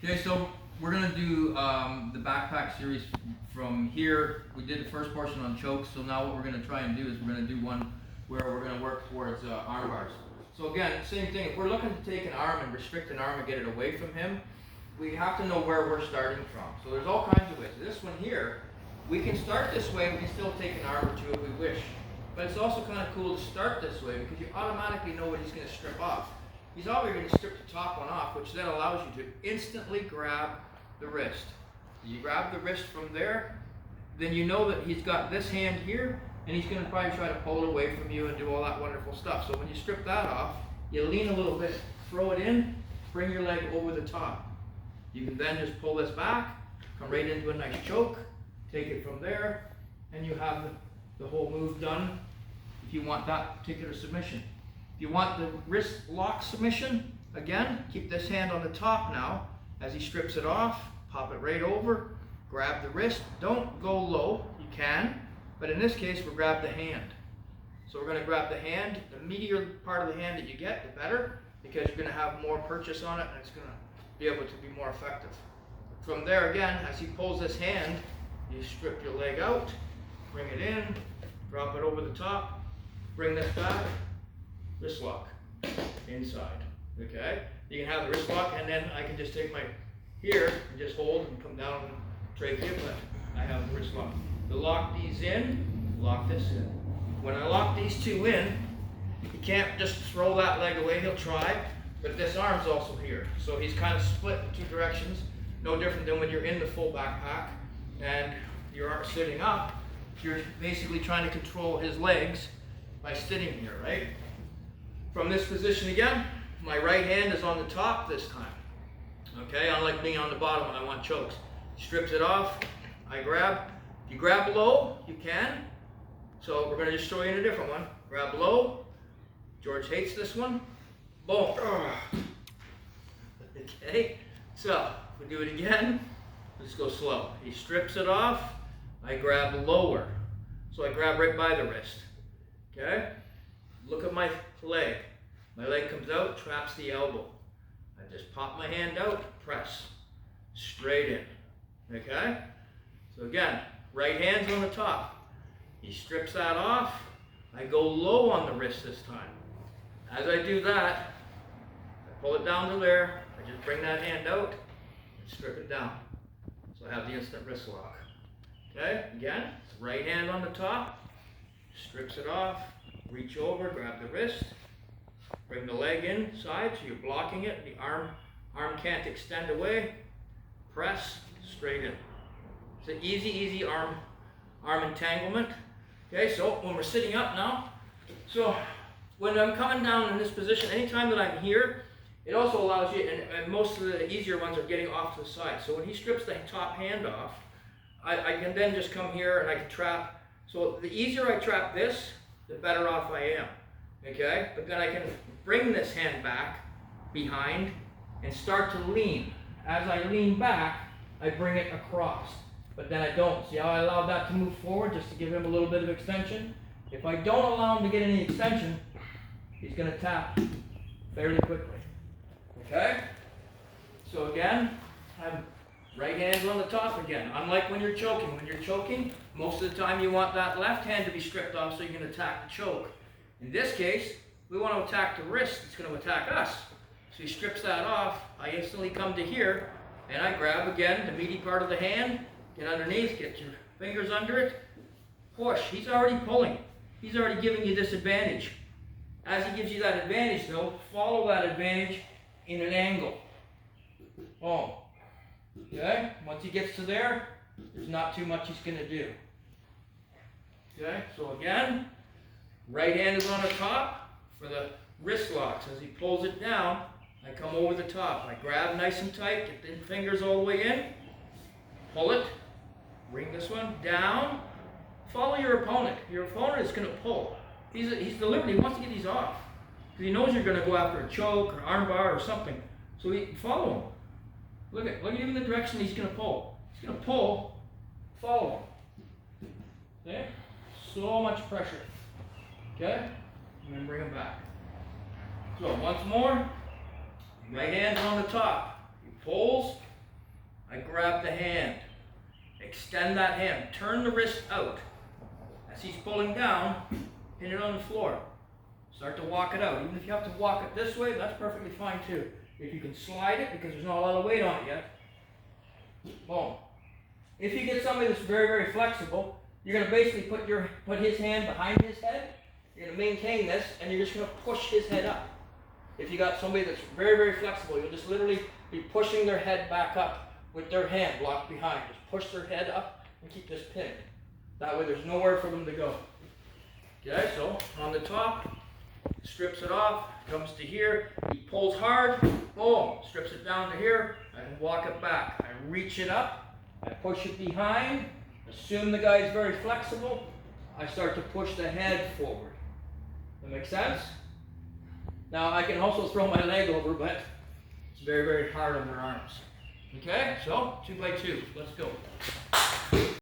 Okay, so we're gonna do the backpack series from here. We did the first portion on chokes, so now what we're gonna try and do is we're gonna do one where we're gonna work towards arm bars. So again, same thing, if we're looking to take an arm and restrict an arm and get it away from him, we have to know where we're starting from. So there's all kinds of ways. This one here, we can start this way, we can still take an arm or two if we wish. But it's also kind of cool to start this way because you automatically know what he's gonna strip off. He's already going to strip the top one off, which then allows you to instantly grab the wrist. You grab the wrist from there, then you know that he's got this hand here, and he's going to probably try to pull it away from you and do all that wonderful stuff. So when you strip that off, you lean a little bit, throw it in, bring your leg over the top. You can then just pull this back, come right into a nice choke, take it from there, and you have the whole move done if you want that particular submission. If you want the wrist lock submission, again, keep this hand on the top now. As he strips it off, pop it right over, grab the wrist. Don't go low, you can, but in this case, we'll grab the hand. So we're gonna grab the hand. The meatier part of the hand that you get, the better, because you're gonna have more purchase on it and it's gonna be able to be more effective. From there, again, as he pulls this hand, you strip your leg out, bring it in, drop it over the top, bring this back, wrist lock inside. Okay, you can have the wrist lock, and then I can just take my here and just hold and come down and trachea, but I have the wrist lock. To lock these in, lock this in. When I lock these two in, you can't just throw that leg away. He'll try, but this arm's also here, so he's kind of split in two directions. No different than when you're in the full backpack and you're sitting up. You're basically trying to control his legs by sitting here, right? From this position again, my right hand is on the top this time. Okay, unlike being on the bottom when I want chokes. Strips it off, I grab. If you grab low, you can. So we're gonna just show you in a different one. Grab low. George hates this one. Boom. Okay, so if we do it again, let's go slow. He strips it off, I grab lower. So I grab right by the wrist. Okay? Look at my leg. My leg comes out, traps the elbow. I just pop my hand out, press. Straight in. Okay? So again, right hand's on the top. He strips that off. I go low on the wrist this time. As I do that, I pull it down to there. I just bring that hand out and strip it down. So I have the instant wrist lock. Okay? Again, right hand on the top. Strips it off. Reach over, grab the wrist, bring the leg inside so you're blocking it. The arm can't extend away. Press straight in. It's an easy arm entanglement. Okay, so when we're sitting up now, so when I'm coming down in this position, anytime that I'm here, it also allows you, and most of the easier ones are getting off to the side. So when he strips the top hand off, I can then just come here and I can trap. So the easier I trap this, the better off I am, okay? But then I can bring this hand back behind and start to lean. As I lean back, I bring it across, but then I don't. See how I allow that to move forward just to give him a little bit of extension? If I don't allow him to get any extension, he's gonna tap fairly quickly, okay? So again, I'm right hand's on the top again. Unlike when you're choking. When you're choking, most of the time you want that left hand to be stripped off so you can attack the choke. In this case, we want to attack the wrist. It's going to attack us. So he strips that off. I instantly come to here, and I grab again the meaty part of the hand, get underneath, get your fingers under it, push. He's already pulling. He's already giving you this advantage. As he gives you that advantage, though, follow that advantage in an angle. Boom. Okay, once he gets to there, there's not too much he's going to do. Okay, so again, right hand is on the top for the wrist locks. As he pulls it down, I come over the top. I grab nice and tight, get the fingers all the way in, pull it, bring this one down, follow your opponent. Your opponent is going to pull. He's deliberate, he wants to get these off. Because he knows you're going to go after a choke or arm bar or something. So follow him. Look at even the direction he's going to pull. He's going to pull, follow him. Okay? So much pressure. Okay? And then bring him back. So once more, right hand's on the top. He pulls, I grab the hand, extend that hand, turn the wrist out. As he's pulling down, pin it on the floor. Start to walk it out. Even if you have to walk it this way, that's perfectly fine too. If you can slide it, because there's not a lot of weight on it yet, boom. If you get somebody that's very, very flexible, you're going to basically put his hand behind his head. You're going to maintain this, and you're just going to push his head up. If you got somebody that's very, very flexible, you'll just literally be pushing their head back up with their hand blocked behind. Just push their head up and keep this pinned. That way there's nowhere for them to go. Okay, so on the top, strips it off, comes to here, he pulls hard, boom, strips it down to here, I can walk it back. I reach it up, I push it behind, assume the guy's very flexible, I start to push the head forward. That make sense? Now I can also throw my leg over, but it's very, very hard on their arms. Okay, so 2 by 2, let's go.